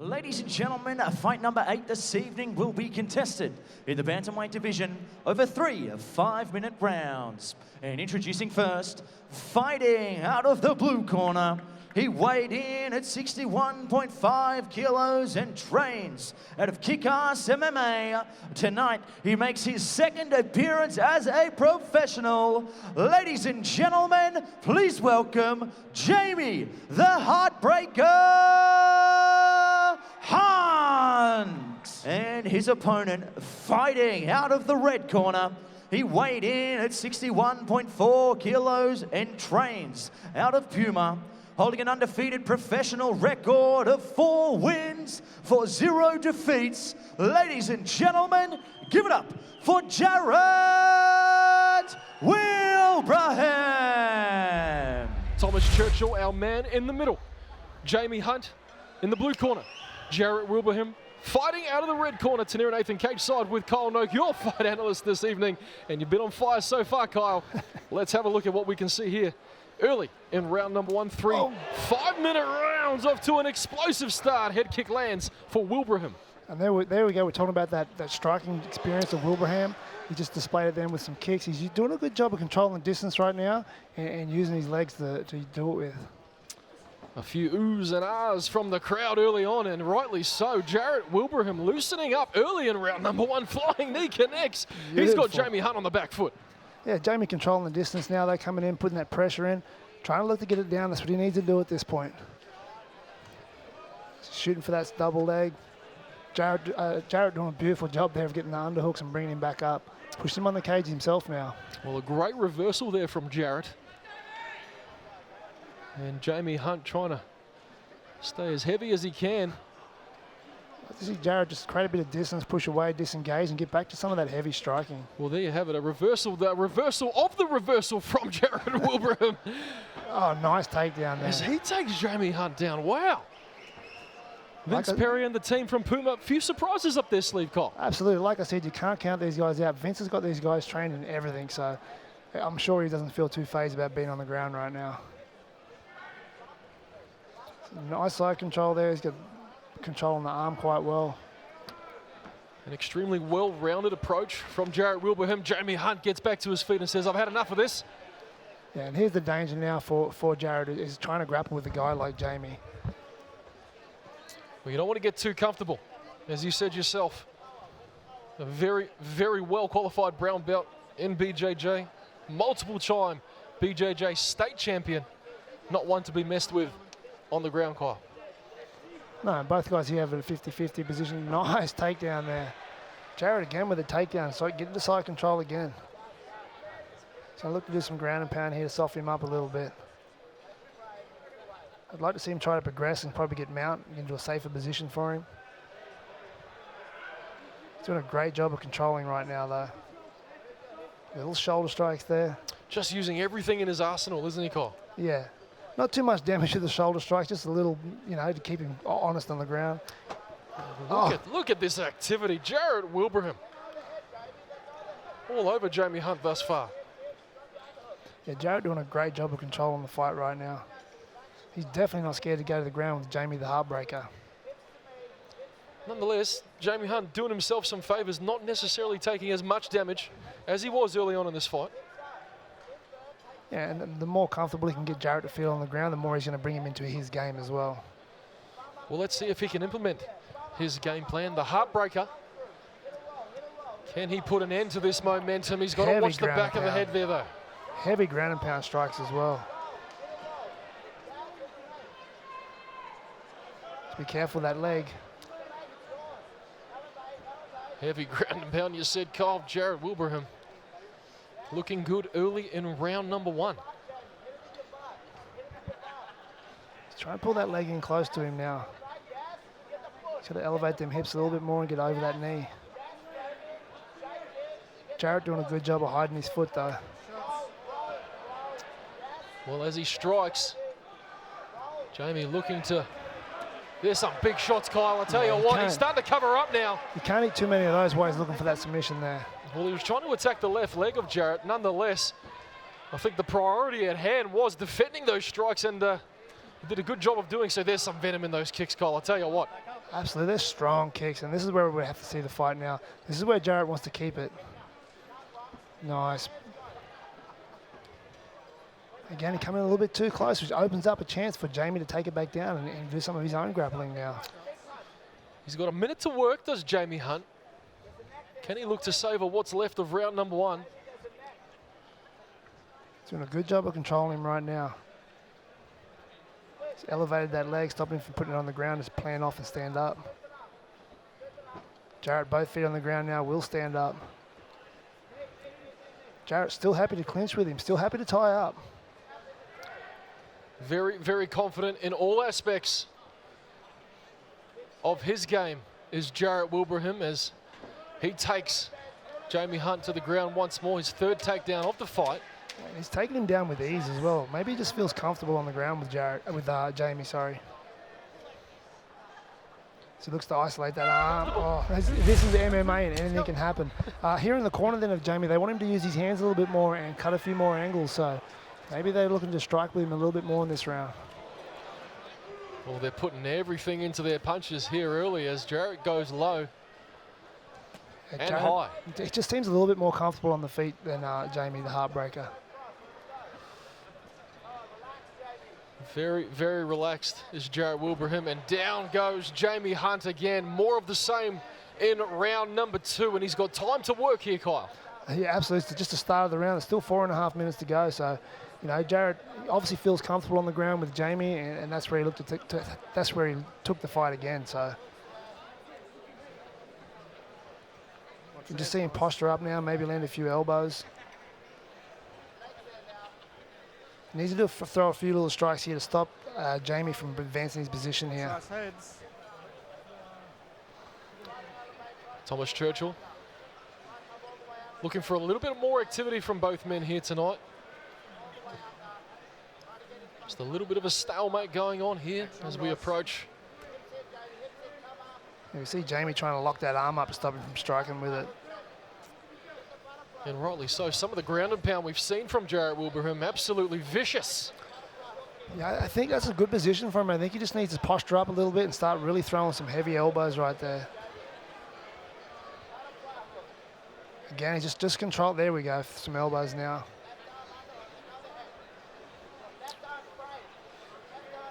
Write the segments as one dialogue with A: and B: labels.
A: Ladies and gentlemen, fight number 8 this evening will be contested in the bantamweight division over 3 5-minute rounds. And introducing first, fighting out of the blue corner, he weighed in at 61.5 kilos and trains out of Kick-Ass MMA. Tonight, he makes his second appearance as a professional. Ladies and gentlemen, please welcome Jamie the Heartbreaker Hunt. And his opponent, fighting out of the red corner, he weighed in at 61.4 kilos and trains out of Puma, holding an undefeated professional record of 4 wins for 0 defeats. Ladies and gentlemen, give it up for Jarrett Wilbraham.
B: Thomas Churchill, our man in the middle. Jamie Hunt in the blue corner. Jarrett Wilbraham fighting out of the red corner. Tanir Nathan cage side with Kyle Noak, your fight analyst this evening. And you've been on fire so far, Kyle. Let's have a look at what we can see here. Early in round number 1, 3 5-minute rounds, off to an explosive start. Head kick lands for Wilbraham.
C: And there we go. We're talking about that striking experience of Wilbraham. He just displayed it then with some kicks. He's doing a good job of controlling the distance right now and using his legs to do it with.
B: A few oohs and ahs from the crowd early on, and rightly so. Jarrett Wilbraham loosening up early in round number 1. Flying knee connects.
C: Beautiful.
B: He's got Jamie Hunt on the back foot.
C: Yeah, Jamie controlling the distance now. They're coming in, putting that pressure in, trying to look to get it down. That's what he needs to do at this point. Shooting for that double leg. Jarrett doing a beautiful job there of getting the underhooks and bringing him back up. Pushed him on the cage himself now.
B: Well, a great reversal there from Jarrett. And Jamie Hunt trying to stay as heavy as he can.
C: I see Jarrett just create a bit of distance, push away, disengage, and get back to some of that heavy striking.
B: Well, there you have it, a reversal, the reversal of the reversal from Jarrett Wilbraham.
C: Oh, nice takedown there.
B: As he takes Jamie Hunt down, wow. Vince Perry and the team from Puma, few surprises up their sleeve, Kyle.
C: Absolutely, like I said, you can't count these guys out. Vince has got these guys trained in everything, so I'm sure he doesn't feel too phased about being on the ground right now. Nice side control there. He's got control on the arm quite well.
B: An extremely well-rounded approach from Jarrett Wilbraham. Jamie Hunt gets back to his feet and says, I've had enough of this.
C: Yeah, and here's the danger now for Jarrett, is trying to grapple with a guy like Jamie.
B: Well, you don't want to get too comfortable. As you said yourself, a very, very well-qualified brown belt in BJJ. Multiple-time BJJ state champion. Not one to be messed with on the ground, Kyle.
C: No, both guys here have a 50-50 position. Nice takedown there. Jarrett again with a takedown, so get into side control again. So I look to do some ground and pound here to soften him up a little bit. I'd like to see him try to progress and probably get Mount into a safer position for him. He's doing a great job of controlling right now, though. Little shoulder strikes there.
B: Just using everything in his arsenal, isn't he, Kyle?
C: Yeah. Not too much damage to the shoulder strikes, just a little, to keep him honest on the ground.
B: Look at this activity. Jarrett Wilbraham all over Jamie Hunt thus far.
C: Yeah, Jarrett doing a great job of controlling the fight right now. He's definitely not scared to go to the ground with Jamie the Heartbreaker.
B: Nonetheless, Jamie Hunt doing himself some favours, not necessarily taking as much damage as he was early on in this fight.
C: Yeah, and the more comfortable he can get Jarrett to feel on the ground, the more he's going to bring him into his game as well.
B: Well, let's see if he can implement his game plan. The Heartbreaker. Can he put an end to this momentum? He's got to watch the back of the head there, though.
C: Heavy ground and pound strikes as well. Just be careful of that leg.
B: Heavy ground and pound, you said, Kyle. Jarrett Wilbraham looking good early in round number 1.
C: He's trying to pull that leg in close to him now. He's got to elevate them hips a little bit more and get over that knee. Jarrett doing a good job of hiding his foot, though.
B: Well, as he strikes, Jamie looking to... There's some big shots, Kyle. I tell you what, he's starting to cover up now.
C: You can't eat too many of those while he's looking for that submission there.
B: Well, he was trying to attack the left leg of Jarrett. Nonetheless, I think the priority at hand was defending those strikes, and he did a good job of doing so. There's some venom in those kicks, Kyle. I tell you what.
C: Absolutely, they're strong kicks, and this is where we have to see the fight now. This is where Jarrett wants to keep it. Nice. Again, he coming a little bit too close, which opens up a chance for Jamie to take it back down and do some of his own grappling now.
B: He's got a minute to work, does Jamie Hunt. Can he look to savour what's left of round number 1?
C: He's doing a good job of controlling him right now. He's elevated that leg, stopping him from putting it on the ground, just playing off and stand up. Jarrett, both feet on the ground now, will stand up. Jarrett still happy to clinch with him, still happy to tie up.
B: Very, very confident in all aspects of his game is Jarrett Wilbraham as he takes Jamie Hunt to the ground once more, his 3rd takedown of the fight.
C: And he's taking him down with ease as well. Maybe he just feels comfortable on the ground with Jamie, sorry. So he looks to isolate that arm. Oh, this is the MMA and anything can happen. Here in the corner then of Jamie, they want him to use his hands a little bit more and cut a few more angles. So maybe they're looking to strike with him a little bit more in this round.
B: Well, they're putting everything into their punches here early as Jarrett goes low and
C: Jarrett,
B: high.
C: He just seems a little bit more comfortable on the feet than Jamie, the Heartbreaker.
B: Very, very relaxed is Jarrett Wilbraham, and down goes Jamie Hunt again. More of the same in round number 2, and he's got time to work here, Kyle.
C: Yeah, absolutely. It's just the start of the round. There's still 4.5 minutes to go. So, you know, Jarrett obviously feels comfortable on the ground with Jamie, and that's where he looked that's where he took the fight again. So, you can just see him posture up now, maybe land a few elbows. He needs to throw a few little strikes here to stop Jamie from advancing his position here.
B: Thomas Churchill looking for a little bit more activity from both men here tonight. Just a little bit of a stalemate going on here as we approach.
C: You see Jamie trying to lock that arm up to stop him from striking with it.
B: And rightly so. Some of the ground and pound we've seen from Jarrett Wilbraham, absolutely vicious.
C: Yeah, I think that's a good position for him. I think he just needs to posture up a little bit and start really throwing some heavy elbows right there. Again, he just control. There we go, some elbows now.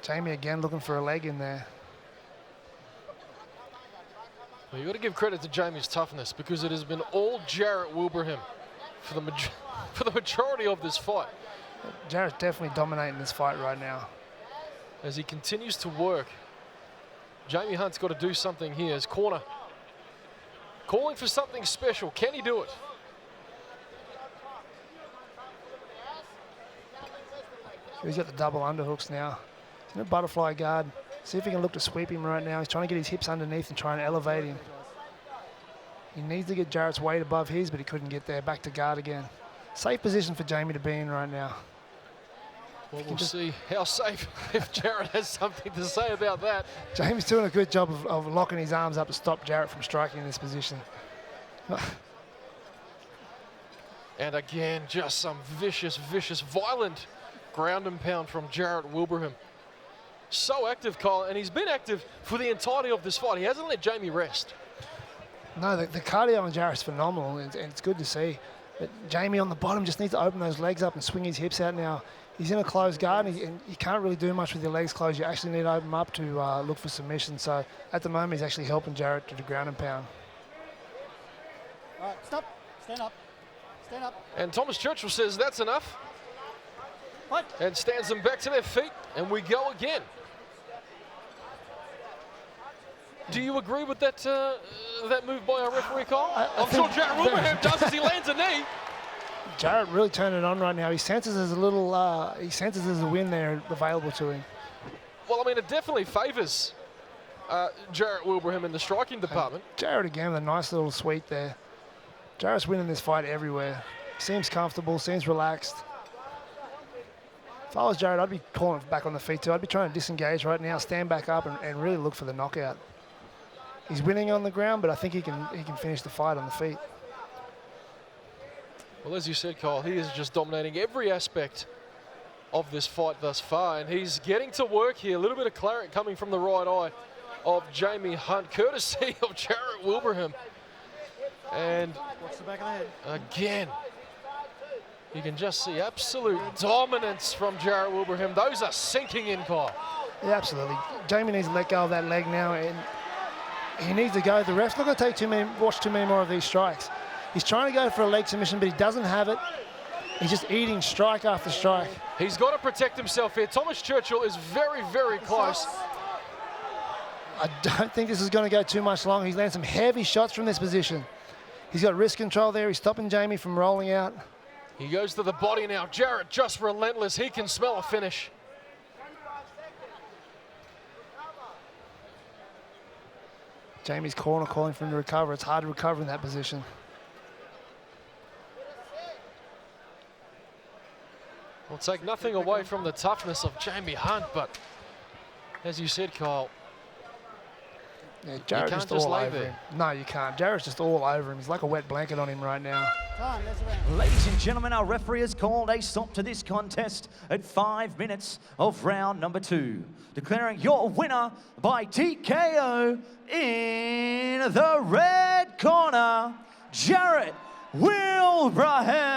C: Jamie again looking for a leg in there.
B: Well, you've got to give credit to Jamie's toughness because it has been all Jarrett Wilbraham for the majority of this fight.
C: Jarrett's definitely dominating this fight right now.
B: As he continues to work, Jamie Hunt's got to do something here. His corner calling for something special. Can he do it?
C: He's got the double underhooks now. He's in a butterfly guard. See if he can look to sweep him right now. He's trying to get his hips underneath and trying to elevate him. He needs to get Jarrett's weight above his, but he couldn't get there. Back to guard again. Safe position for Jamie to be in right now.
B: Well, we'll see how safe if Jarrett has something to say about that.
C: Jamie's doing a good job of locking his arms up to stop Jarrett from striking in this position.
B: And again, just some vicious, violent ground and pound from Jarrett Wilbraham. So active, Kyle, and he's been active for the entirety of this fight. He hasn't let Jamie rest.
C: No, the cardio on Jarrett's phenomenal, and it's good to see. But Jamie on the bottom just needs to open those legs up and swing his hips out now. He's in a closed guard, and you can't really do much with your legs closed. You actually need to open them up to look for submission. So at the moment, he's actually helping Jarrett to the ground and pound.
D: All right, stop. Stand up. Stand up.
B: And Thomas Churchill says that's enough.
D: What?
B: And stands them back to their feet, and we go again. Do you agree with that that move by our referee, Kyle? I'm sure Jarrett Wilbraham does as he lands a knee.
C: Jarrett really turning it on right now. He senses there's a win there available to him.
B: Well, I mean, it definitely favours Jarrett Wilbraham in the striking department.
C: Jarrett again with a nice little sweep there. Jarrett's winning this fight everywhere. He seems comfortable, seems relaxed. If I was Jarrett, I'd be calling back on the feet too. I'd be trying to disengage right now, stand back up and really look for the knockout. He's winning on the ground, but I think he can finish the fight on the feet.
B: Well, as you said, Kyle, he is just dominating every aspect of this fight thus far, and he's getting to work here. A little bit of claret coming from the right eye of Jamie Hunt, courtesy of Jarrett Wilbraham. And
D: Watch the back of the head.
B: again, you can just see absolute dominance from Jarrett Wilbraham. Those are sinking in, Kyle.
C: Yeah, absolutely. Jamie needs to let go of that leg now, and he needs to go. The ref's not going to take watch too many more of these strikes. He's trying to go for a leg submission, but he doesn't have it. He's just eating strike after strike.
B: He's got to protect himself here. Thomas Churchill is very, very close.
C: I don't think this is going to go too much longer. He's landed some heavy shots from this position. He's got wrist control there. He's stopping Jamie from rolling out.
B: He goes to the body now. Jarrett just relentless. He can smell a finish.
C: Jamie's corner calling for him to recover. It's hard to recover in that position.
B: We'll take nothing away from the toughness of Jamie Hunt, but as you said, Kyle,
C: Yeah, Jarrett's
B: can't
C: just
B: just
C: all
B: lay
C: over
B: there.
C: him. No, you can't. Jarrett's just all over him. He's like a wet blanket on him right now.
D: Time, that's around.
A: Ladies and gentlemen, our referee has called a stop to this contest at 5 minutes of round number 2, declaring your winner by TKO in the red corner, Jarrett Wilbraham.